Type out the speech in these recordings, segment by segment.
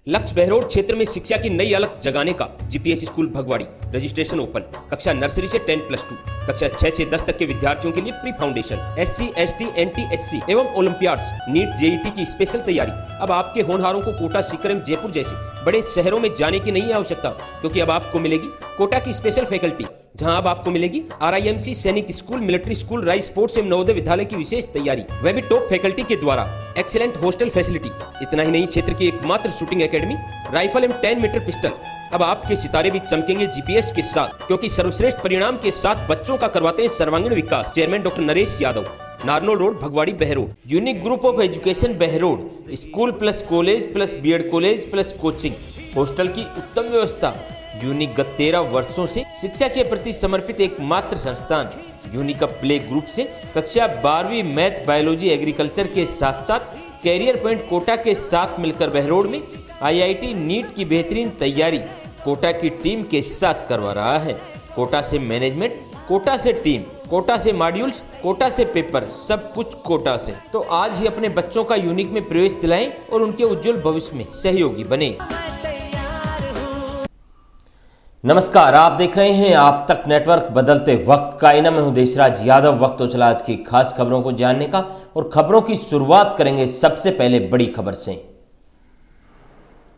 लक्ष्य बहरोड क्षेत्र में शिक्षा की नई अलग जगाने का GPS school Bhagwadi. Registration open. कक्षा नर्सरी से 10+2, कक्षा 6 से 10 तक के विद्यार्थियों के लिए pre foundation, SC, ST, NT, SC एवं ओलंपियाड्स, नीट, JET की स्पेशल तैयारी। अब आपके होनहारों को कोटा, सीकर एवं जयपुर जैसे बड़े शहरों में जाने की नहीं आवश्यकता, क्योंकि अब आपको मिलेगी कोटा की स्पेशल फैकल्टी, जहां अब आपको मिलेगी RIMC सैनिक school, military school, rice sports एवं नवोदय विद्यालय की विशेष तैयारी, वह भी टॉप फैकल्टी के द्वारा। Excellent hostel facility. इतना ही नहीं, क्षेत्र की एकमात्र शूटिंग एकेडमी, राइफल एवं 10 मीटर पिस्टल। अब आपके सितारे भी चमकेंगे जीपीएस के साथ, क्योंकि सर्वश्रेष्ठ परिणाम के साथ बच्चों का करवाते हैं सर्वांगीण विकास। Chairman doctor Naresh Yadav, Narnaul road, Bhagwadi, Behror. Unique group of education Behror, school plus college plus BEd college plus coaching, hostel की उत्तम व्यवस्था। यूनिक गत 13 वर्षों से शिक्षा के प्रति समर्पित एकमात्र संस्थान। यूनिक प्ले ग्रुप से कक्षा 12वीं मैथ, बायोलॉजी, एग्रीकल्चर के साथ साथ कैरियर पॉइंट कोटा के साथ मिलकर बहरोड में IIT नीट की बेहतरीन तैयारी कोटा की टीम के साथ करवा रहा है। कोटा से मैनेजमेंट, कोटा से टीम, कोटा से मॉड्यूल्स, कोटा से पेपर, सब कुछ कोटा से। तो आज ही अपने बच्चों का यूनिक में प्रवेश दिलाएं और उनके उज्जवल भविष्य में सहयोगी बने। नमस्कार, आप देख रहे हैं आप तक नेटवर्क। बदलते वक्त का इना, मैं हूं देशराज यादव। वक्त तो चला आज की खास खबरों को जानने का, और खबरों की शुरुआत करेंगे सबसे पहले बड़ी खबर से।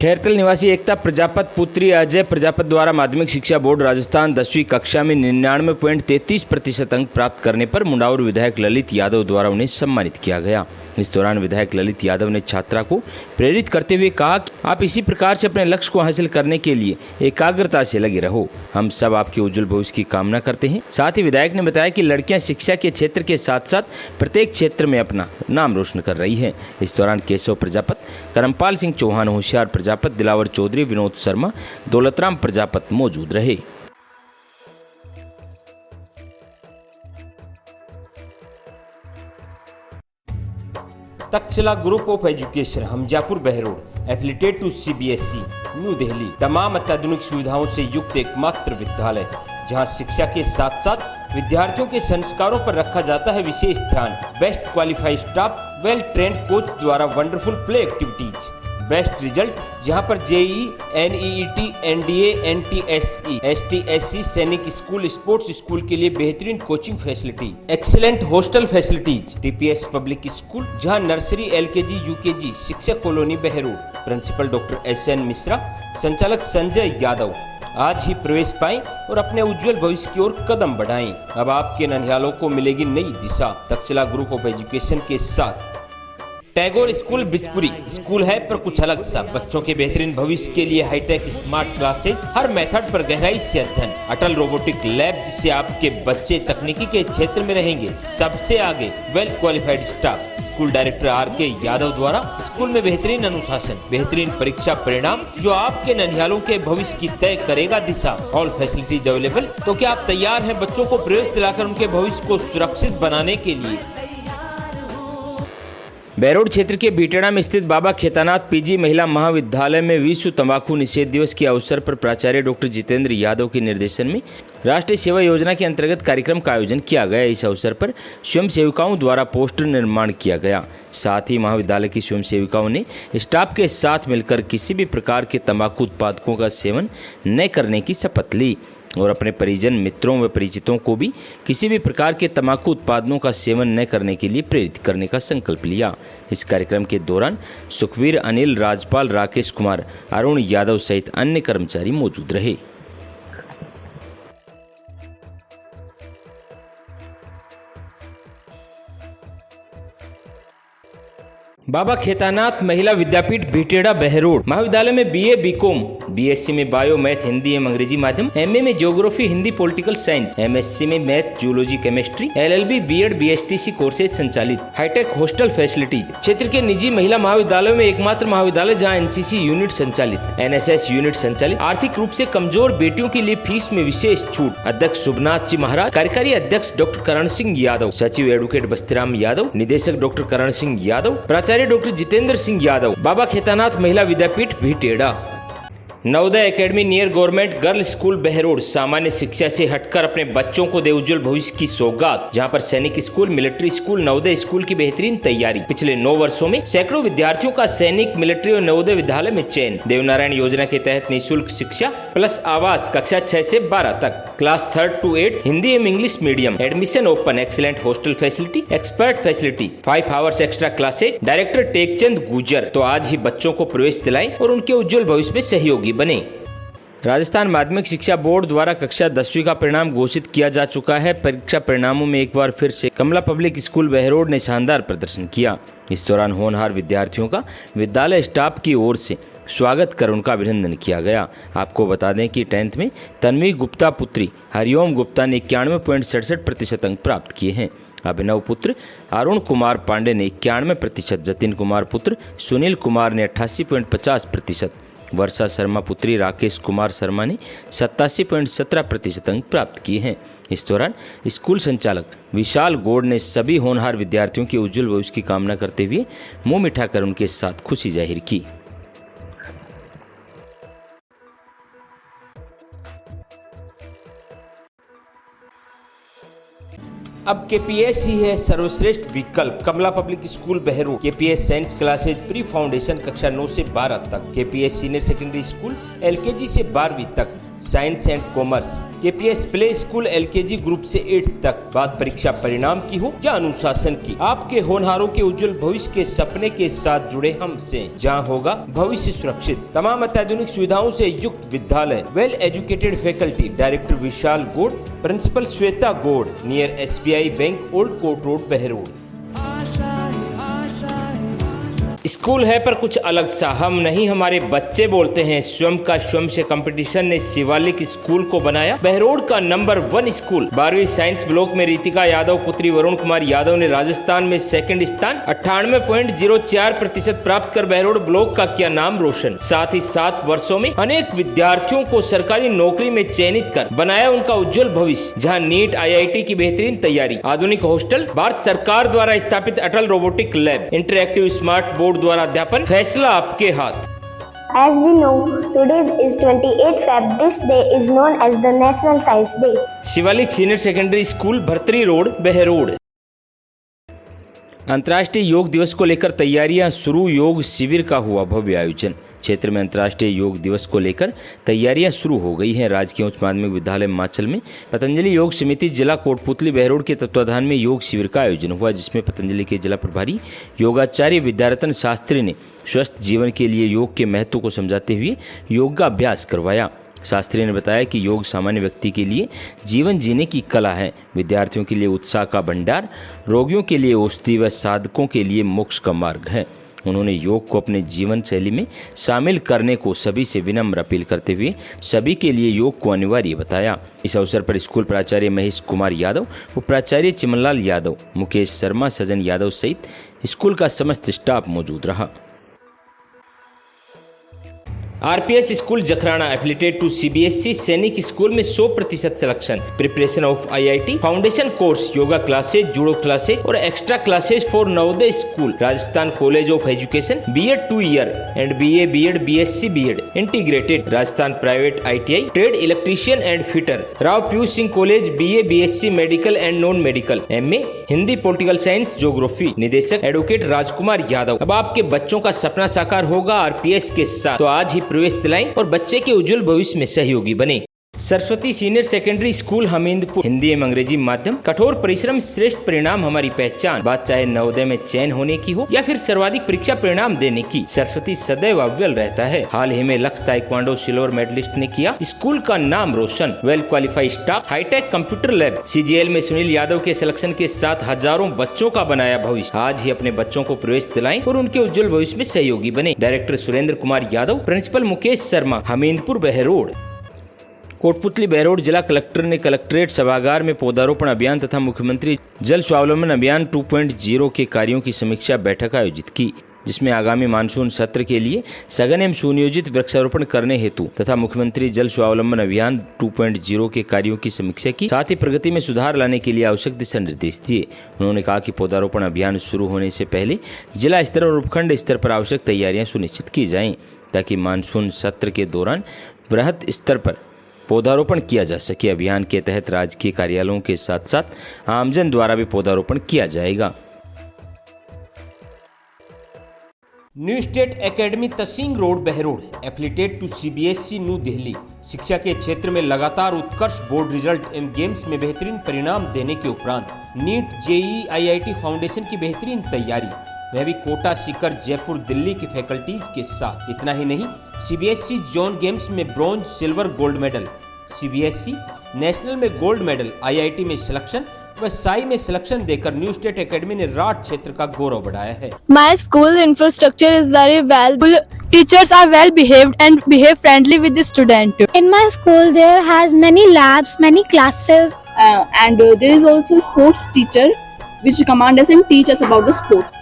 खैरतल निवासी एकता प्रजापत पुत्री अजय प्रजापत द्वारा माध्यमिक शिक्षा बोर्ड राजस्थान 10वीं कक्षा में 99.33% अंक प्राप्त करने पर मुंडाउर विधायक ललित यादव द्वारा उन्हें सम्मानित किया गया। इस दौरान विधायक ललित यादव ने छात्रा को प्रेरित करते हुए कहा कि आप इसी प्रकार से अपने लक्ष्य को हासिल करने के लिए एकाग्रता से लगे रहो। हम सब आपके उज्जवल भविष्य की कामना करते हैं। साथ ही विधायक ने बताया कि लड़कियां शिक्षा के क्षेत्र के साथ साथ प्रत्येक क्षेत्र में अपना नाम रोशन कर रही हैं। इस दौरान केशव प्रजापत, करमपाल सिंह चौहान, होशियार प्रजापत, दिलावर चौधरी, विनोद शर्मा, दौलतराम प्रजापत मौजूद रहे। Takshashila group of education, Hamzapur, Behror, affiliated to CBSE, new Delhi. तमाम अत्याधुनिक सुविधाओं से युक्त एकमात्र विद्यालय, जहां शिक्षा के साथ साथ विद्यार्थियों के संस्कारों पर रखा जाता है विशेष ध्यान। Best qualified staff, well trained coach द्वारा wonderful play activities, best result, जहां पर JEE, NEET, NDA, NTSE, ST, SC Sainik school, sports school के लिए बेहतरीन coaching facility, excellent hostel facilities. TPS public school, जहां नर्सरी, LKG, UKG, शिक्षक colony Behror. Principal doctor SN Mishra, संचालक संजय यादव। आज ही प्रवेश पाएं और अपने उज्जवल भविष्य की ओर कदम बढ़ाएं। अब आपके नन्हालों को मिलेगी नई दिशा तक्षशिला ग्रुप ऑफ एजुकेशन के साथ। टैगोर स्कूल बिजपुरी स्कूल है पर कुछ अलग सा। बच्चों के बेहतरीन भविष्य के लिए हाईटेक स्मार्ट क्लासेज, हर मेथड पर गहराई से अध्ययन, अटल रोबोटिक लैब, जिससे आपके बच्चे तकनीकी के क्षेत्र में रहेंगे सबसे आगे। Well qualified staff, school director RK Yadav द्वारा स्कूल में बेहतरीन अनुशासन, बेहतरीन परीक्षा परिणाम, जो आपके नन्हालों के भविष्य की तय करेगा दिशा। All facilities available. तो क्या आप तैयार हैं बच्चों को प्रवेश दिलाकर उनके भविष्य को सुरक्षित बनाने के लिए? बहरोड क्षेत्र के बीटेड़ा में स्थित बाबा खेतानाथ PG महिला महाविद्यालय में विश्व तंबाकू निषेध दिवस के अवसर पर प्राचार्य डॉक्टर जितेंद्र यादव के निर्देशन में राष्ट्रीय सेवा योजना के अंतर्गत कार्यक्रम का आयोजन किया गया। इस अवसर पर स्वयं सेविकाओं द्वारा पोस्टर निर्माण किया गया। साथ ही महाविद्यालय की स्वयं सेविकाओं ने स्टाफ के साथ मिलकर किसी भी प्रकार के तंबाकू उत्पादकों का सेवन न करने की शपथ ली और अपने परिजन, मित्रों व परिचितों को भी किसी भी प्रकार के तंबाकू उत्पादों का सेवन न करने के लिए प्रेरित करने का संकल्प लिया। इस कार्यक्रम के दौरान सुखवीर, अनिल, राजपाल, राकेश कुमार, अरुण यादव सहित अन्य कर्मचारी मौजूद रहे। बाबा खेतानाथ महिला विद्यापीठ बीटेड़ा बहरोड महाविद्यालय में BA, BCom, BSc में बायो, मैथ, हिंदी एवं अंग्रेजी माध्यम, MA में geography, Hindi, political science, MSc में math, zoology, chemistry, LLB, BEd, BSTC courses संचालित, हाईटेक हॉस्टल फैसिलिटीज। क्षेत्र के निजी महिला महाविद्यालयों में एकमात्र महाविद्यालय जहां NCC यूनिट संचालित, NSS यूनिट संचालित। आर्थिक रूप से कमजोर बेटियों के लिए फीस में विशेष छूट। अध्यक्ष शुभनाथ जी महाराज, कार्यकारी अध्यक्ष डॉक्टर करण सिंह यादव, सचिव एडवोकेट बस्तीराम यादव, निदेशक डॉक्टर करण सिंह यादव, प्राचार्य डॉक्टर जितेंद्र सिंह यादव। बाबा खेतानाथ महिला विद्यापीठ Bitera. Navodaya academy near government girls school Behror सामान्य शिक्षा से हटकर अपने बच्चों को दे उज्जवल भविष्य की सौगात, जहां पर सैनिक school, military school, Navodaya school की बेहतरीन तैयारी। पिछले 9 वर्षों में सैकड़ों विद्यार्थियों का सैनिक, मिलिट्री और नवोदय विद्यालय में चयन। देवनारायण योजना के तहत निःशुल्क शिक्षा प्लस आवास कक्षा 6 से 12 तक, क्लास 3 to 8 हिंदी एवं English medium, admission open, excellent hostel facility, expert facility, 5 hours extra classes. Director Tekchand गुजर। तो आज ही बच्चों को प्रवेश दिलाएं और उनके उज्जवल भविष्य में सहयोगी बने। राजस्थान माध्यमिक शिक्षा बोर्ड द्वारा कक्षा 10वीं का परिणाम घोषित किया जा चुका है। परीक्षा परिणामों में एक बार फिर से कमला पब्लिक स्कूल बहरोड ने शानदार प्रदर्शन किया। इस दौरान होनहार विद्यार्थियों का विद्यालय स्टाफ की ओर से स्वागत कर उनका अभिनंदन किया गया। आपको बता दें कि 10th में तन्वी गुप्ता पुत्री हरिओम गुप्ता ने 91.67% अंक प्राप्त किए हैं। अभिनव पुत्र अरुण कुमार पांडे ने 91%, जतिन कुमार पुत्र सुनील कुमार ने 88.50%, वर्षा शर्मा पुत्री राकेश कुमार शर्मा ने 87.17% अंक प्राप्त किए हैं। इस दौरान स्कूल संचालक विशाल गौड़ ने सभी होनहार विद्यार्थियों के उज्जवल भविष्य की कामना करते हुए मुंह मिठाकर उनके साथ खुशी जाहिर की। अब केपीएस ही है सर्वश्रेष्ठ विकल्प। Kamla public school Behror, KPS science classes pre foundation कक्षा 9 से 12 तक, KPS senior secondary school LKG से 12वीं तक, science and commerce, KPS play school LKG group से 8 तक। बात परीक्षा परिणाम की हो या अनुशासन की, आपके होनहारों के उज्जवल भविष्य के सपने के साथ जुड़े हमसे, जहां होगा भविष्य सुरक्षित। तमाम अत्याधुनिक सुविधाओं से युक्त विद्यालय, well educated faculty. Director Vishal Gaur, principal Shweta Gaur, near SBI bank, old court road, Behror. School है पर कुछ अलग सा, हम नहीं हमारे बच्चे बोलते हैं। स्वयं का स्वयं से कंपटीशन ने शिवालिक स्कूल को बनाया बहरोड का नंबर 1 स्कूल। 12वीं साइंस ब्लॉक में रितिका यादव पुत्री वरुण कुमार यादव ने राजस्थान में सेकंड स्थान 98.04% प्राप्त कर बहरोड ब्लॉक का किया नाम रोशन। साथ ही 7 वर्षों में अनेक विद्यार्थियों को सरकारी नौकरी में चयनित कर बनाया उनका उज्जवल भविष्य। जहाँ नीट, IIT की बेहतरीन तैयारी, आधुनिक हॉस्टल, भारत सरकार द्वारा स्थापित Atal robotic lab, interactive smart board द्वारा अध्यापन, फैसला आपके हाथ। As we know, today is 28 Feb. This day is known as the National Science Day. Shivalik senior secondary school, Bhartari road, Behror. अंतर्राष्ट्रीय योग दिवस को लेकर तैयारियां शुरू, योग शिविर का हुआ भव्य आयोजन। क्षेत्र में अंतर्राष्ट्रीय योग दिवस को लेकर तैयारियां शुरू हो गई हैं। राजकीय उच्च माध्यमिक विद्यालय माचल में पतंजलि योग समिति जिला कोटपुतली बहरोड के तत्वाधान में योग शिविर का आयोजन हुआ, जिसमें पतंजलि के जिला प्रभारी योगाचार्य विद्यारतन शास्त्री ने स्वस्थ जीवन के लिए योग के महत्व को समझाते हुए योगाभ्यास करवाया। शास्त्री ने बताया कि योग सामान्य व्यक्ति के लिए जीवन जीने की कला है, विद्यार्थियों के लिए उत्साह का भंडार, रोगियों के लिए औषधि व साधकों के लिए मोक्ष का मार्ग है। उन्होंने योग को अपने जीवन शैली में शामिल करने को सभी से विनम्र अपील करते हुए सभी के लिए योग को अनिवार्य बताया। इस अवसर पर स्कूल प्राचार्य महेश कुमार यादव, उपाचार्य चिमनलाल यादव, मुकेश शर्मा, सजन यादव सहित स्कूल का समस्त स्टाफ मौजूद रहा। RPS school Jakhrana affiliated to CBSE Sainik school में 100% selection, preparation of IIT, foundation course, yoga classes, judo classes और extra classes for Navodaya school, Rajasthan college of education, BEd 2 year and BA BEd BSc BEd integrated, Rajasthan private ITI, trade electrician and fitter, Rao Piyush Singh college, BA BSc medical and non medical, MA Hindi, political science, geography. निदेशक advocate Rajkumar Yadav. अब आपके बच्चों का सपना साकार होगा RPS के साथ, तो आज ही प्रवेश दिलाएं और बच्चे के उज्जवल भविष्य में सहयोगी बने। Saraswati senior secondary school Hamidpur, Hindi एवं अंग्रेजी माध्यम, कठोर परिश्रम श्रेष्ठ परिणाम हमारी पहचान। बात चाहे नवोदय में चयन होने की हो या फिर सर्वाधिक परीक्षा परिणाम देने की, सरस्वती सदैव अव्वल रहता है। हाल ही में लक्ष्य ताइक्वांडो सिल्वर मेडलिस्ट ने किया स्कूल का नाम रोशन। Well qualified staff, high tech computer lab, CGL में सुनील यादव के सिलेक्शन के साथ हजारों बच्चों का बनाया भविष्य। आज ही अपने बच्चों को प्रवेश दिलाएं और उनके उज्जवल भविष्य में सहयोगी बने। Director Surendra Kumar Yadav, principal Mukesh Sharma, Hamidpur Behror. कोटपुतली बहरोड जिला कलेक्टर ने कलेक्ट्रेट सभागार में पौधारोपण अभियान तथा मुख्यमंत्री जल स्वावलंबन अभियान 2.0 के कार्यों की समीक्षा बैठक आयोजित की, जिसमें आगामी मानसून सत्र के लिए सघन एवं सुनियोजित वृक्षारोपण करने हेतु तथा मुख्यमंत्री जल स्वावलंबन अभियान 2.0 के कार्यों की समीक्षा की, साथ ही प्रगति में सुधार लाने के लिए आवश्यक दिशा निर्देश दिए। उन्होंने कहा कि पौधारोपण अभियान शुरू होने से पहले जिला स्तर और उपखंड स्तर पर आवश्यक तैयारियां सुनिश्चित की जाएं। ताकि मानसून सत्र के दौरान वृहद स्तर पर पौधारोपण किया जा सके। अभियान के तहत राजकीय कार्यालयों के साथ साथ आमजन द्वारा भी पौधारोपण किया जाएगा। New state academy Tasing road Behror affiliated to CBSE new Delhi शिक्षा के क्षेत्र में लगातार उत्कर्ष बोर्ड रिजल्ट एवं गेम्स में बेहतरीन परिणाम देने के उपरांत नीट JEE IIT फाउंडेशन की बेहतरीन तैयारी, वह भी कोटा सीकर जयपुर दिल्ली की फैकल्टीज के साथ। इतना ही नहीं, CBSE जोन गेम्स में bronze silver gold medal, CBSE national में गोल्ड मेडल, IIT में सिलेक्शन व साई में सिलेक्शन देकर न्यू स्टेट एकेडमी ने राठ क्षेत्र का गौरव बढ़ाया है। My school infrastructure is very well. Teachers are well behaved and behave friendly with the student. In my school, there has many labs, many classes. And there is also sports teacher which command us and teach us about the sport.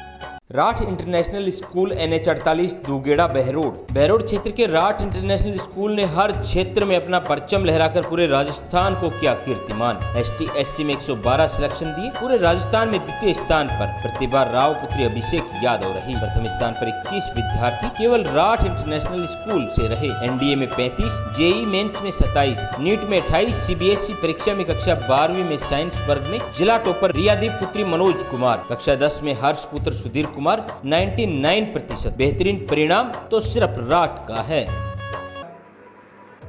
Rath international school NH48 दूगेड़ा बहरोड क्षेत्र के राठ international school ने हर क्षेत्र में अपना परचम लहराकर पूरे राजस्थान को किया कीर्तिमान। ST/SC में 112 सिलेक्शन दिए, पूरे राजस्थान में द्वितीय स्थान पर प्रतिभा राव पुत्री अभिषेक यादव रही। प्रथम स्थान पर 21 विद्यार्थी केवल राठ इंटरनेशनल स्कूल से रहे। NDA में 35, JEE मेंस में 27, नीट में 28, CBSE परीक्षा में कक्षा 12वीं में साइंस वर्ग में जिला टॉपर रियादीप पुत्री मनोज कुमार, कक्षा 10 में हर्ष पुत्र सुधीर कुमार 99%। बेहतरीन परिणाम तो सिर्फ राठ का है।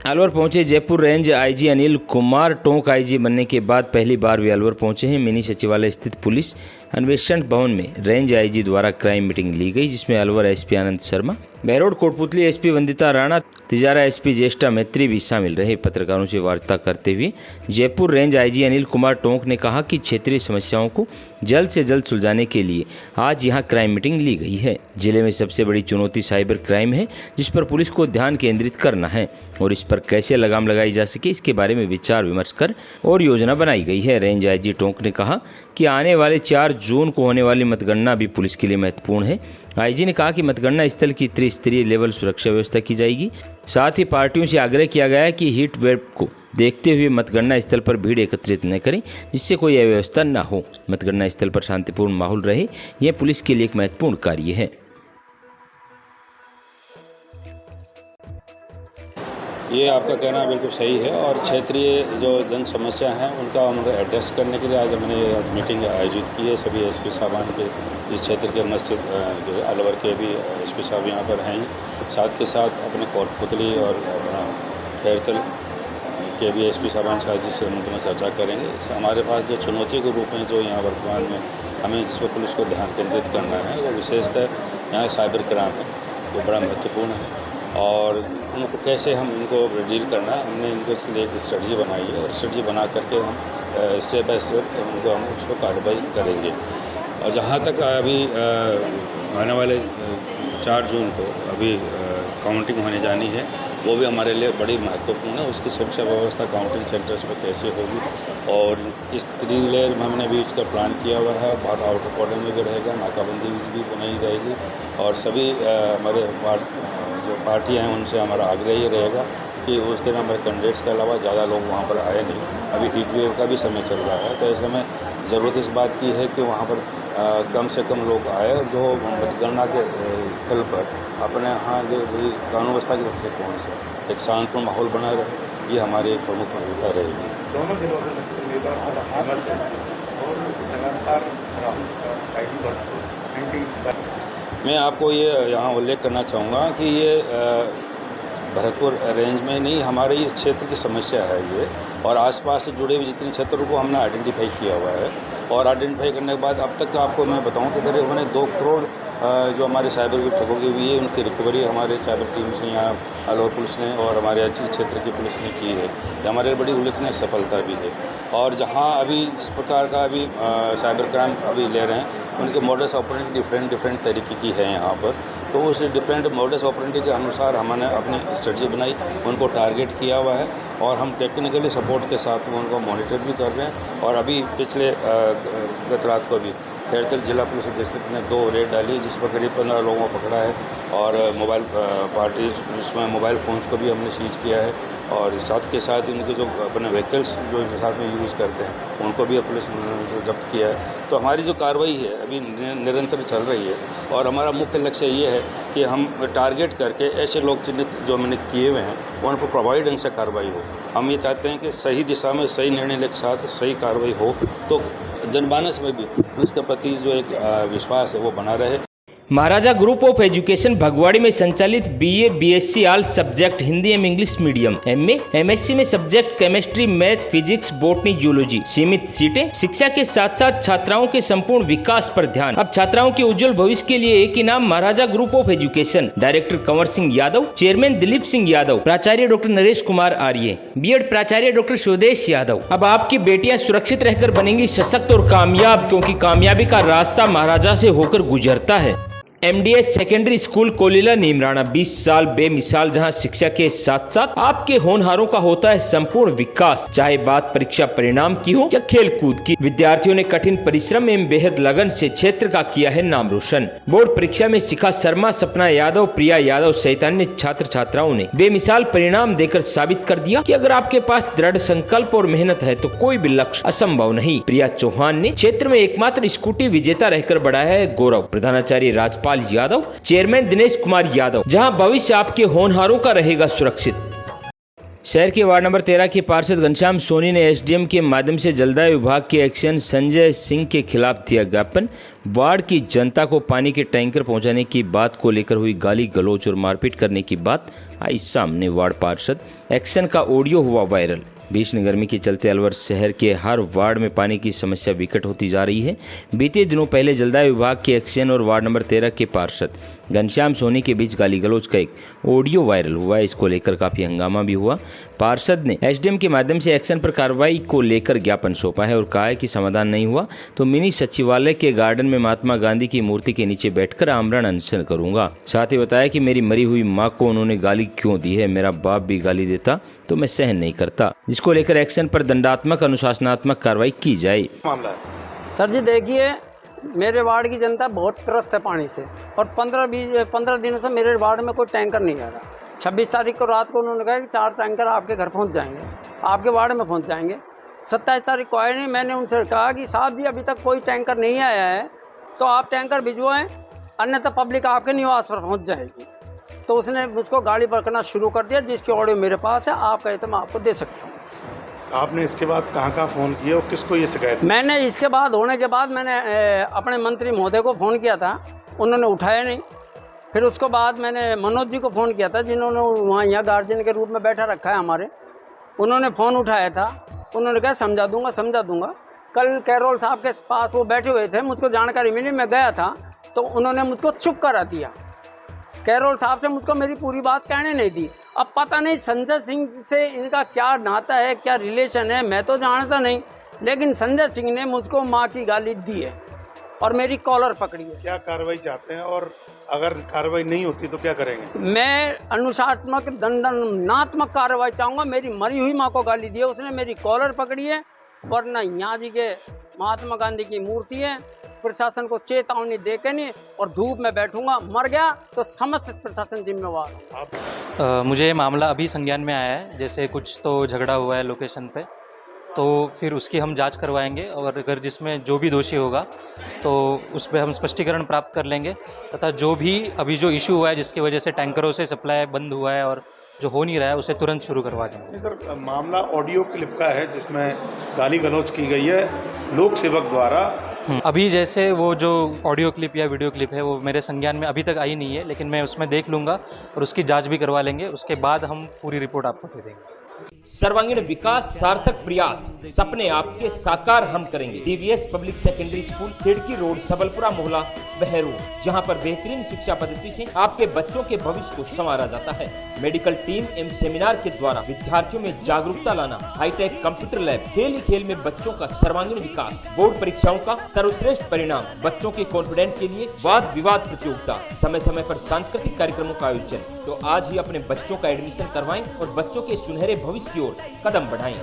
अलवर पहुंचे Jaipur range IG Anil Kumar. Tonk IG बनने के बाद पहली बार वे अलवर पहुंचे हैं। मिनी सचिवालय स्थित पुलिस अन्वेषण भवन में रेंज IG द्वारा क्राइम मीटिंग ली गई, जिसमें Alwar SP Anand Sharma, Behror Kotputli SP Vandita Rana, Tijara SP ज्येष्ठा मैत्री भी शामिल रहे। पत्रकारों से वार्ता करते हुए जयपुर रेंज IG अनिल कुमार टोंक ने कहा कि क्षेत्रीय समस्याओं को जल्द से जल्द सुलझाने के लिए आज यहां क्राइम मीटिंग ली गई है। जिले में सबसे बड़ी चुनौती साइबर क्राइम है, जिस पर पुलिस को ध्यान केंद्रित करना है और इस पर कैसे लगाम लगाई जा सके, इसके बारे में विचार विमर्श कर और योजना बनाई गई है। रेंज IG टोंक ने कहा कि आने वाले 4 जून को होने वाली मतगणना भी पुलिस के लिए महत्वपूर्ण है। IG ने कहा कि मतगणना स्थल की त्रिस्तरीय लेवल सुरक्षा व्यवस्था की जाएगी। साथ ही पार्टियों से आग्रह किया गया है कि हीट वेव को देखते हुए मतगणना स्थल पर भीड़ एकत्रित न करें, जिससे कोई अव्यवस्था न हो। मतगणना स्थल पर शांतिपूर्ण माहौल रहे, यह पुलिस के लिए एक महत्वपूर्ण कार्य है। ये आपका कहना बिल्कुल सही है और क्षेत्रीय जो जन समस्या हैं उनका हम एड्रेस करने के लिए आज हमने मीटिंग आयोजित की है। सभी SP साहबान के इस क्षेत्र के मस्जिद अलवर के भी SP साहब यहाँ पर हैं, साथ के साथ अपने कोटपुतली और अपना खैरतल के भी SP साहबान साथ जिससे हम चर्चा करेंगे। हमारे पास जो चुनौती के रूप में जो यहाँ वर्तमान में हमें जिस पर पुलिस को ध्यान केंद्रित करना है वो विशेषतः यहाँ साइबर क्राइम है, वो बड़ा महत्वपूर्ण है और उनको कैसे हम इनको डील करना है, हमने इनको इसके लिए एक स्ट्रेटजी बनाई है और स्ट्रेटजी बना करके हम स्टेप बाय स्टेप उनको हम उसको कार्रवाई करेंगे। और जहाँ तक अभी आने वाले 4 जून को अभी काउंटिंग होने जानी है, वो भी हमारे लिए बड़ी महत्वपूर्ण है। उसकी सुरक्षा व्यवस्था काउंटिंग सेंटर्स पर कैसे होगी और इस 3 लेयर में हमने भी इसका प्लान किया हुआ है। बहुत आउटर कॉर्डन में भी रहेगा, नाकाबंदी भी बनाई जाएगी और सभी हमारे जो पार्टियाँ हैं उनसे हमारा आग्रह ये रहेगा कि उस दिन हमारे कैंडिडेट्स के अलावा ज़्यादा लोग वहाँ पर आए नहीं। अभी हीट वेव का भी समय चल रहा है, तो ऐसे में ज़रूरत इस बात की है कि वहाँ पर कम से कम लोग आए और जो मतगणना के स्थल पर अपने यहाँ जो कानून व्यवस्था की तरफ से पहुँचे, एक शांतिपूर्ण माहौल बना रहे, ये हमारी एक प्रमुख भूमिका रहेगी। दोनों जिलों में फेमस है और लगातार मैं आपको ये यहाँ उल्लेख करना चाहूँगा कि ये भरतपुर रेंज में नहीं, हमारे इस क्षेत्र की समस्या है ये और आसपास से जुड़े हुए जितने क्षेत्रों को हमने आइडेंटिफाई किया हुआ है और आइडेंटिफाई करने के बाद अब तक आपको मैं बताऊँ तो करीब हमने 2 करोड़ जो हमारे साइबर की ठगी हुई है उनकी रिकवरी हमारे साइबर टीम से यहाँ अलवर पुलिस ने और हमारे अच्छी क्षेत्र की पुलिस ने की है। ये हमारे बड़ी उल्लेखनीय सफलता भी है। और जहाँ अभी जिस प्रकार का अभी साइबर क्राइम अभी ले रहे हैं उनके मॉडस ऑपरेंडी डिफरेंट तरीके की है यहाँ पर, तो उस डिफरेंट मॉडस ऑपरेंडी के अनुसार हमने अपनी स्ट्रेटजी बनाई, उनको टारगेट किया हुआ है और हम टेक्निकली सपोर्ट के साथ उनको मॉनिटर भी कर रहे हैं। और अभी पिछले गत रात को भी खैरतल जिला पुलिस अधीक्षक ने 2 रेड डाली जिसमें करीब 15 लोगों को पकड़ा है और मोबाइल पार्टी जिसमें मोबाइल फ़ोन्स को भी हमने सीज किया है और साथ के साथ इनके जो अपने व्हीकल्स जो साथ में यूज़ करते हैं उनको भी पुलिस ने जब्त किया है। तो हमारी जो कार्रवाई है अभी निरंतर चल रही है और हमारा मुख्य लक्ष्य ये है कि हम टारगेट करके ऐसे लोग चिन्हित जो मैंने किए हुए हैं उन पर प्रभावी ढंग से कार्रवाई हो। हम ये चाहते हैं कि सही दिशा में सही निर्णय के साथ सही कार्रवाई हो तो जनमानस में भी उसके प्रति जो एक विश्वास है वो बना रहे। महाराजा ग्रुप ऑफ एजुकेशन भगवाड़ी में संचालित BA BSc all subject Hindi एवं इंग्लिश मीडियम, एमए एमएससी में subject chemistry math physics botany zoology, सीमित सीटें, शिक्षा के साथ साथ छात्राओं के संपूर्ण विकास पर ध्यान। अब छात्राओं के उज्जवल भविष्य के लिए एक ही नाम, Maharaja group of education. Director Kanwar Singh Yadav, chairman Dilip Singh Yadav, प्राचार्य डॉक्टर नरेश कुमार आर्य, बीएड प्राचार्य डॉक्टर स्वदेश यादव। अब आपकी बेटियां सुरक्षित रहकर बनेंगी सशक्त और कामयाब, क्योंकि कामयाबी का रास्ता महाराजा से होकर गुजरता है। MDS secondary school Kolila Neemrana 20 साल बेमिसाल, जहां शिक्षा के साथ साथ आपके होनहारों का होता है संपूर्ण विकास। चाहे बात परीक्षा परिणाम की हो या खेल कूद की, विद्यार्थियों ने कठिन परिश्रम एवं बेहद लगन से क्षेत्र का किया है नाम रोशन। बोर्ड परीक्षा में शिखा शर्मा, सपना यादव, प्रिया यादव सहित अन्य छात्र छात्राओं ने बेमिसाल परिणाम देकर साबित कर दिया कि अगर आपके पास दृढ़ संकल्प और मेहनत है तो कोई भी लक्ष्य असंभव नहीं। प्रिया चौहान ने क्षेत्र में एकमात्र स्कूटी विजेता रहकर बढ़ाया है गौरव। प्रधानाचार्य राजपाल यादव, चेयरमैन दिनेश कुमार यादव, जहां भविष्य आपके होनहारों का रहेगा सुरक्षित। शहर के वार्ड नंबर 13 के पार्षद घनश्याम सोनी ने एसडीएम के माध्यम से जलदाय विभाग के एक्शन संजय सिंह के खिलाफ दिया ज्ञापन। वार्ड की जनता को पानी के टैंकर पहुंचाने की बात को लेकर हुई गाली गलौज और मारपीट करने की बात आई सामने। वार्ड पार्षद एक्शन का ऑडियो हुआ वायरल। भीषण गर्मी के चलते अलवर शहर के हर वार्ड में पानी की समस्या विकट होती जा रही है। बीते दिनों पहले जलदाय विभाग के एक्शन और वार्ड नंबर 13 के पार्षद घनश्याम सोनी के बीच गाली गलौज का एक ऑडियो वायरल हुआ। इसको लेकर काफी हंगामा भी हुआ। पार्षद ने एसडीएम के माध्यम से एक्शन पर कार्रवाई को लेकर ज्ञापन सौंपा है और कहा है कि समाधान नहीं हुआ तो मिनी सचिवालय के गार्डन में महात्मा गांधी की मूर्ति के नीचे बैठकर आमरण अनशन करूंगा। साथ ही बताया कि मेरी मरी हुई मां को उन्होंने गाली क्यों दी है, मेरा बाप भी गाली देता तो मैं सहन नहीं करता, जिसको लेकर एक्शन पर दंडात्मक अनुशासनात्मक कार्रवाई की जाए। मामला सर जी देखिए, मेरे वार्ड की जनता बहुत त्रस्त है पानी से और 15 दिनों से मेरे वार्ड में कोई टैंकर नहीं आ रहा। 26 तारीख को रात को उन्होंने कहा कि 4 टैंकर आपके घर पहुंच जाएंगे, आपके वार्ड में पहुंच जाएंगे। 27 तारीख को आए नहीं। मैंने उनसे कहा कि साहब जी अभी तक कोई टैंकर नहीं आया है तो आप टैंकर भिजवाएं, अन्यथा पब्लिक आपके निवास पर पहुँच जाएगी। तो उसने मुझको गाड़ी पकड़ना शुरू कर दिया, जिसकी ऑडियो मेरे पास है। आप कहे तो मैं आपको दे सकता हूँ। आपने इसके बाद कहाँ फ़ोन किया और किसको ये शिकायत? मैंने इसके बाद होने के बाद मैंने अपने मंत्री महोदय को फ़ोन किया था, उन्होंने उठाया नहीं। फिर उसके बाद मैंने मनोज जी को फ़ोन किया था, जिन्होंने वहाँ यहाँ गार्जियन के रूप में बैठा रखा है हमारे। उन्होंने फ़ोन उठाया था, उन्होंने कहा समझा दूंगा। कल कैरोल साहब के पास वो बैठे हुए थे, मुझको जानकारी मिली, मैं गया था तो उन्होंने मुझको चुप करा दिया। कैरोल साहब से मुझको मेरी पूरी बात कहने नहीं दी। अब पता नहीं संजय सिंह से इनका क्या नाता है, क्या रिलेशन है, मैं तो जानता नहीं, लेकिन संजय सिंह ने मुझको माँ की गाली दी है और मेरी कॉलर पकड़ी है। क्या कार्रवाई चाहते हैं और अगर कार्रवाई नहीं होती तो क्या करेंगे? मैं अनुशासनात्मक दंडात्मक कार्रवाई चाहूँगा। मेरी मरी हुई माँ को गाली दी है, उसने मेरी कॉलर पकड़ी है, वरना यहाँ जी के महात्मा गांधी की मूर्ति है। प्रशासन को चेतावनी देके नहीं और धूप में बैठूंगा, मर गया तो समस्त प्रशासन जिम्मेवार। मुझे ये मामला अभी संज्ञान में आया है, जैसे कुछ तो झगड़ा हुआ है लोकेशन पे, तो फिर उसकी हम जांच करवाएंगे और अगर जिसमें जो भी दोषी होगा तो उस पर हम स्पष्टीकरण प्राप्त कर लेंगे तथा जो भी अभी जो इशू हुआ है जिसकी वजह से टैंकरों से सप्लाई बंद हुआ है और जो हो नहीं रहा है उसे तुरंत शुरू करवा देंगे। सर, मामला ऑडियो क्लिप का है जिसमें गाली गलौज की गई है लोक सेवक द्वारा। अभी जैसे वो जो ऑडियो क्लिप या वीडियो क्लिप है वो मेरे संज्ञान में अभी तक आई नहीं है, लेकिन मैं उसमें देख लूँगा और उसकी जांच भी करवा लेंगे। उसके बाद हम पूरी रिपोर्ट आपको दे देंगे। सर्वांगीण विकास सार्थक प्रयास, सपने आपके साकार हम करेंगे। डीवीएस पब्लिक सेकेंडरी स्कूल, खिड़की रोड, सबलपुरा मोहल्ला, बहरोड, जहां पर बेहतरीन शिक्षा पद्धति से आपके बच्चों के भविष्य को संवारा जाता है। मेडिकल टीम एवं सेमिनार के द्वारा विद्यार्थियों में जागरूकता लाना, हाईटेक कंप्यूटर लैब, खेल ही खेल में बच्चों का सर्वांगीण विकास, बोर्ड परीक्षाओं का सर्वश्रेष्ठ परिणाम, बच्चों के कॉन्फिडेंट के लिए वाद विवाद प्रतियोगिता, समय समय पर सांस्कृतिक कार्यक्रमों का आयोजन। तो आज ही अपने बच्चों का एडमिशन करवाएं और बच्चों के सुनहरे भविष्य की ओर कदम बढ़ाएं।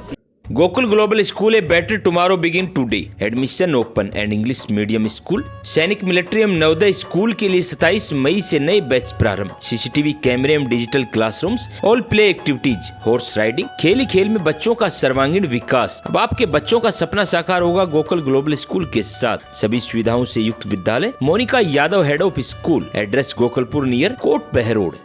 Gokul global school a better tomorrow begin today admission open and English medium school सैनिक मिलिट्री एवं नवोदय स्कूल के लिए 27 मई से नए बैच प्रारंभ। सीसीटीवी कैमरे एवं digital classrooms, all play activities, horse riding, खेल ही खेल में बच्चों का सर्वांगीण विकास। अब आपके बच्चों का सपना साकार होगा गोकुल ग्लोबल स्कूल के साथ। सभी सुविधाओं से युक्त विद्यालय, Monica Yadav head of school, address Gokulpur near Kot Behror.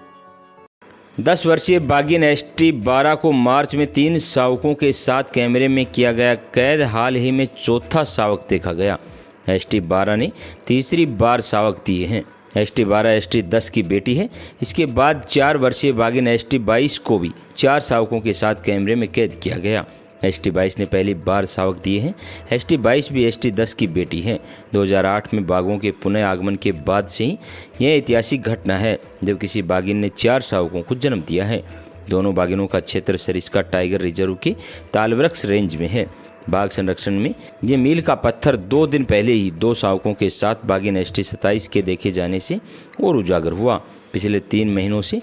10 वर्षीय बागिन ST 12 को मार्च में 3 शावकों के साथ कैमरे में किया गया कैद। हाल ही में चौथा शावक देखा गया। ST 12 ने तीसरी बार शावक दिए हैं। ST 12 ST 10 की बेटी है। इसके बाद 4 वर्षीय बागिन ST 22 को भी 4 शावकों के साथ कैमरे में कैद किया गया। ST 22 ने पहली बार शावक दिए हैं। ST 22 भी ST 10 की बेटी है। 2008 में बाघों के पुनः आगमन के बाद से ही यह ऐतिहासिक घटना है जब किसी बाघिन ने 4 शावकों को जन्म दिया है। दोनों बाघिनों का क्षेत्र सरिस्का टाइगर रिजर्व के तालवृक्ष रेंज में है। बाघ संरक्षण में ये मील का पत्थर 2 दिन पहले ही 2 शावकों के साथ बाघिन ST 27 के देखे जाने से और उजागर हुआ। पिछले 3 महीनों से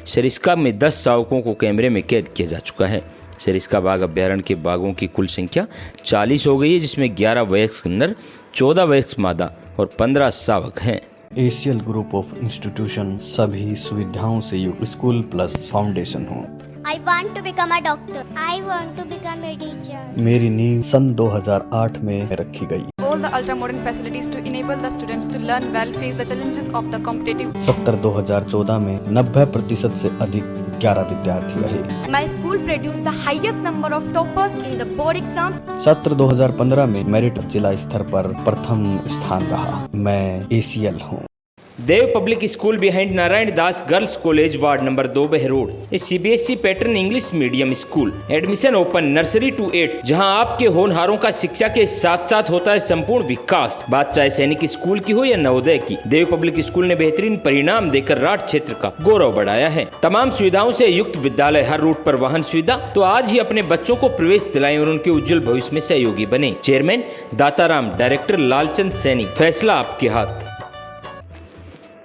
सरिस्का में 10 शावकों को कैमरे में कैद किया जा चुका है। सरिस्का बाघ अभ्यारण्य के बाघों की कुल संख्या 40 हो गई है, जिसमें 11 वयस्क नर, 14 वयस्क मादा और 15 शावक हैं। एशियल ग्रुप ऑफ इंस्टीट्यूशन सभी सुविधाओं से युक्त स्कूल प्लस फाउंडेशन हो। I want to become a doctor. I want to become a teacher. मेरी नींव सन 2008 में रखी गई। All the ultra modern facilities to enable the students to learn well, face the challenges of the competitive. सत्र 2014 में 90% से अधिक 11 विद्यार्थी रहे। My school produced the highest number of toppers in the board exams. सत्र 2015 में मेरिट जिला स्तर पर प्रथम स्थान रहा। मैं ACL हूँ। Dev public school behind Narayan Das girls college ward number 2 Behror. CBSE pattern English medium school. Admission open nursery to 8, जहां आपके होनहारों का शिक्षा के साथ साथ होता है संपूर्ण विकास। बात चाहे सैनिक स्कूल की हो या नवोदय की, देव पब्लिक स्कूल ने बेहतरीन परिणाम देकर राठ क्षेत्र का गौरव बढ़ाया है। तमाम सुविधाओं से युक्त विद्यालय, हर रूट पर वाहन सुविधा। तो आज ही अपने बच्चों को प्रवेश दिलाएं और उनके उज्जवल भविष्य में सहयोगी बने। Chairman Dataram, director Lalchand Saini. फैसला आपके हाथ।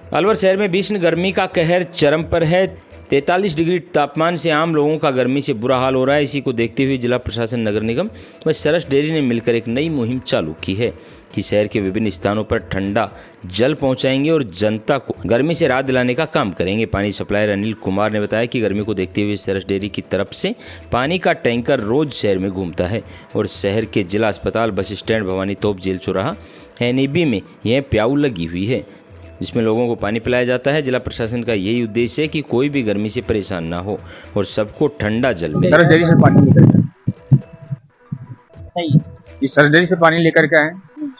अलवर शहर में भीषण गर्मी का कहर चरम पर है। 43 डिग्री तापमान से आम लोगों का गर्मी से बुरा हाल हो रहा है। इसी को देखते हुए जिला प्रशासन, नगर निगम व सरस डेयरी ने मिलकर एक नई मुहिम चालू की है कि शहर के विभिन्न स्थानों पर ठंडा जल पहुंचाएंगे और जनता को गर्मी से राहत दिलाने का काम करेंगे। पानी सप्लायर अनिल कुमार ने बताया कि गर्मी को देखते हुए सरस डेयरी की तरफ से पानी का टैंकर रोज शहर में घूमता है और शहर के जिला अस्पताल, बस स्टैंड, भवानी तोप, जेल चौराहा, NEB में यह प्याऊ लगी हुई है जिसमें लोगों को पानी पिलाया जाता है। जिला प्रशासन का यही उद्देश्य है कि कोई भी गर्मी से परेशान ना हो और सबको ठंडा जल मिले। सरस डेयरी से पानी लेकर इस सरस डेयरी से पानी लेकर के आए।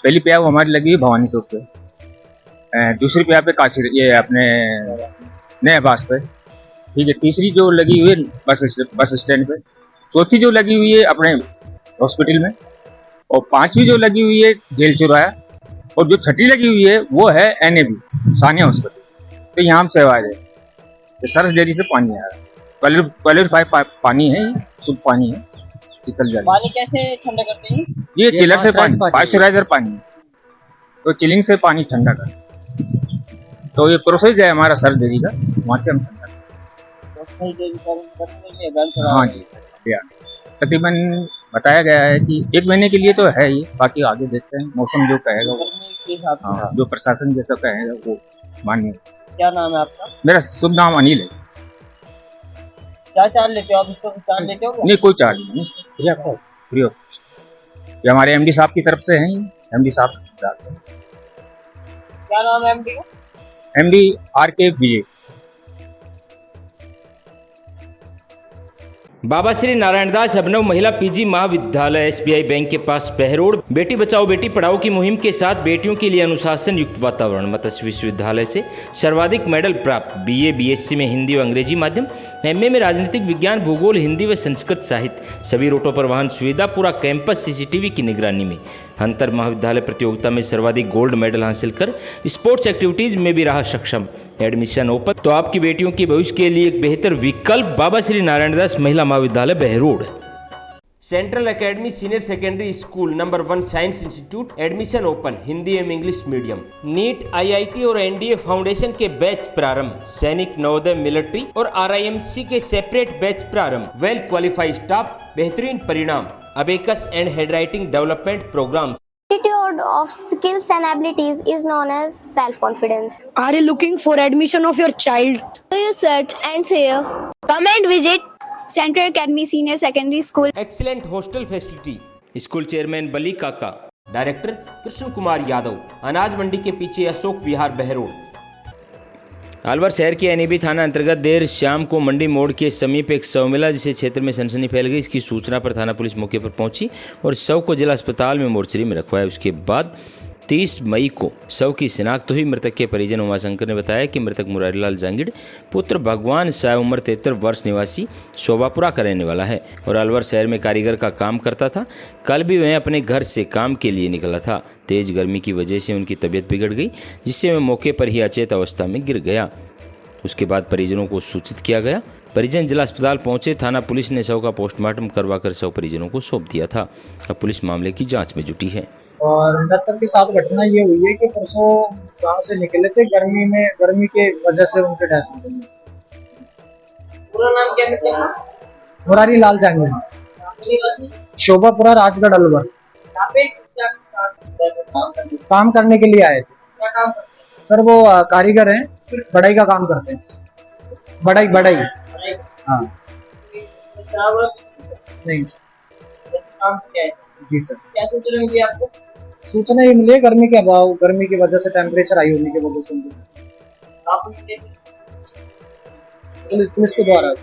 पहली प्याऊ हमारी लगी हुई भवानी तोप पे, दूसरी प्याऊ पे काशी, ये अपने नए आवास पे, ठीक है। तीसरी जो लगी हुई है बस स्टैंड पे, चौथी जो लगी हुई है अपने हॉस्पिटल में, और 5वीं जो लगी हुई है जेल चौराहा, और जो 6ठी लगी हुई है वो है NAB सानिया हॉस्पिटल। तो यहाँ हम सेवा है। सरस डेयरी से पानी आ रहा है, क्वालिफाइड पानी है, शुद्ध पानी है, शीतल जल। पानी कैसे ठंडा करते हैं? ये चिलर से पानी, पाश्चराइजर पानी, तो चिलिंग से पानी ठंडा कर। तो ये प्रोसेस है हमारा सरस डेयरी का, वहाँ से हम ठंडा करते। हाँ जी, तकरीबन बताया गया है कि 1 महीने के लिए तो है ही, बाकी आगे देखते हैं मौसम जो कहेगा वो। हाँ, जो प्रशासन जैसा कहेगा वो मानिए। क्या नाम है आपका? मेरा शुभ नाम अनिल है। क्या चार्ज लेते हो आप? इसको चार्ज लेते हो? नहीं, कोई चार्ज नहीं, फ्री ऑफ कॉस्ट। ये हमारे MD साहब की तरफ से हैं। MD साहब क्या नाम है MD? MD RK विजय। बाबा श्री नारायण दास अभिनव महिला PG महाविद्यालय SBI बैंक के पास बहरोड। बेटी बचाओ बेटी पढ़ाओ की मुहिम के साथ बेटियों के लिए अनुशासन युक्त वातावरण। मत्स्य विश्वविद्यालय से सर्वाधिक मेडल प्राप्त। BA BSc में हिंदी व अंग्रेजी माध्यम, MA में राजनीतिक विज्ञान, भूगोल, हिंदी व संस्कृत साहित्य। सभी रूटों पर वाहन सुविधा, पूरा कैंपस CCTV की निगरानी में। अंतर महाविद्यालय प्रतियोगिता में सर्वाधिक गोल्ड मेडल हासिल कर स्पोर्ट्स एक्टिविटीज में भी रहा सक्षम। Admission open. तो आपकी बेटियों के भविष्य के लिए एक बेहतर विकल्प बाबा श्री नारायण दास महिला महाविद्यालय Behror. Central academy senior secondary school number 1 science institute admission open Hindi एवं इंग्लिश मीडियम। नीट, IIT और NDA फाउंडेशन के बैच प्रारंभ। सैनिक, नवोदय, मिलिट्री और RIMC के सेपरेट बैच प्रारंभ। वेल क्वालिफाइड स्टाफ, बेहतरीन परिणाम। Abacus and handwriting development programme. Attitude of skills and abilities is known as self-confidence. Are you looking for admission of your child? Do you search and share? Come and visit Central Academy Senior Secondary School. Excellent hostel facility. School chairman Bali Kaka, director Krishna Kumar Yadav, अनाज मंडी के पीछे अशोक विहार बहरोड। अलवर शहर के NAB थाना अंतर्गत देर शाम को मंडी मोड़ के समीप एक शव मिला, जिससे क्षेत्र में सनसनी फैल गई। इसकी सूचना पर थाना पुलिस मौके पर पहुंची और शव को जिला अस्पताल में मोर्चरी में रखवाया। उसके बाद 30 मई को शव की शिनाख्त हुई। मृतक के परिजन उमाशंकर ने बताया कि मृतक मुरारीलाल जांगिड़ पुत्र भगवान साय उम्र 73 वर्ष निवासी शोभापुरा का रहने वाला है और अलवर शहर में कारीगर का काम करता था। कल भी वह अपने घर से काम के लिए निकला था। तेज गर्मी की वजह से उनकी तबीयत बिगड़ गई, जिससे वह मौके पर ही अचेत अवस्था में गिर गया। उसके बाद परिजनों को सूचित किया गया। परिजन जिला अस्पताल पहुंचे। थाना पुलिस ने शव का पोस्टमार्टम करवाकर शव परिजनों को सौंप दिया था। अब पुलिस मामले की जांच में जुटी है। और मृतक के साथ घटना ये हुई है कि परसों गांव से निकले थे, गर्मी के वजह से उनके डेथ हो गई। पूरा नाम क्या है? मुरारीलाल जांगिड़, शोभापुरा, राजगढ़, अलवर। काम करने के लिए आए थे। सर वो कारीगर हैं, बढ़ाई का काम करते हैं। बढ़ाई। हाँ नहीं जी सर। क्या सूचना मिली आपको? सूचना ये मिली है गर्मी की वजह से, टेम्परेचर हाई होने की वजह से पुलिस के द्वारा।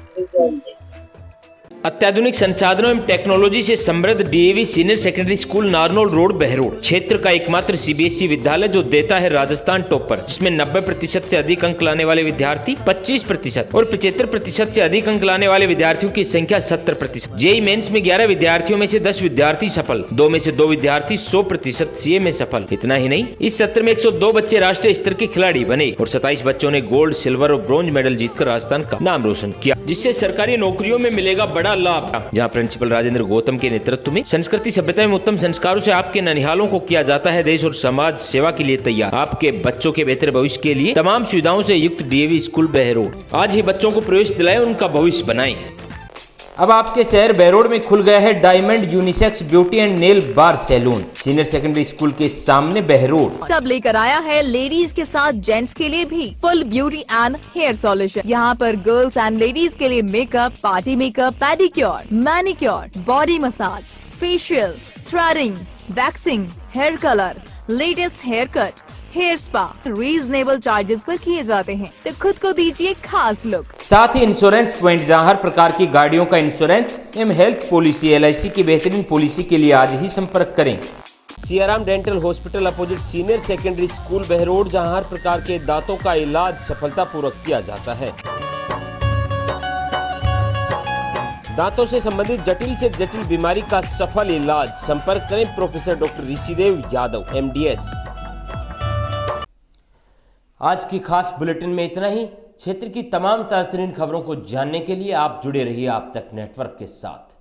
अत्याधुनिक संसाधनों एवं टेक्नोलॉजी से समृद्ध DAV senior secondary school Narnaul road Behror क्षेत्र का एकमात्र CBSE विद्यालय जो देता है राजस्थान टॉपर, जिसमें 90% से अधिक अंक लाने वाले विद्यार्थी 25% और 75% से अधिक अंक लाने वाले विद्यार्थियों की संख्या 70%। JEE मेंस में 11 विद्यार्थियों में से 10 विद्यार्थी सफल, 2 में से 2 विद्यार्थी 100% CA में सफल। इतना ही नहीं, इस सत्र में 102 बच्चे राष्ट्रीय स्तर के खिलाड़ी बने और 27 बच्चों ने गोल्ड, सिल्वर और ब्रॉन्ज मेडल जीतकर राजस्थान का नाम रोशन किया, जिससे सरकारी नौकरियों में मिलेगा बड़ा लाभ। जहां प्रिंसिपल राजेंद्र गौतम के नेतृत्व में संस्कृति सभ्यता एवं उत्तम संस्कारों से आपके ननिहालों को किया जाता है देश और समाज सेवा के लिए तैयार। आपके बच्चों के बेहतर भविष्य के लिए तमाम सुविधाओं से युक्त DAV स्कूल बहरोड। आज ही बच्चों को प्रवेश दिलाएं, उनका भविष्य बनाएं। अब आपके शहर बहरोड में खुल गया है diamond unisex beauty and nail bar salon senior secondary school के सामने बहरोड। तब लेकर आया है लेडीज के साथ जेंट्स के लिए भी full beauty and hair solution. यहाँ पर गर्ल्स एंड लेडीज के लिए makeup, party makeup, pedicure, manicure, body massage, facial, threading, waxing, hair colour, latest hair cut, hair spa reasonable charges पर किए जाते हैं, तो खुद को दीजिए खास लुक। साथ ही इंश्योरेंस पॉइंट, जहां हर प्रकार की गाड़ियों का इंश्योरेंस एवं हेल्थ पॉलिसी LIC की बेहतरीन पॉलिसी के लिए आज ही संपर्क करें। Siyaram dental hospital opposite senior secondary school Behror, जहां हर प्रकार के दांतों का इलाज सफलतापूर्वक किया जाता है। दांतों से संबंधित जटिल से जटिल बीमारी का सफल इलाज। संपर्क करें professor doctor Rishidev Yadav MDS। आज की खास बुलेटिन में इतना ही। क्षेत्र की तमाम ताज़ा खबरों को जानने के लिए आप जुड़े रहिए आप तक नेटवर्क के साथ।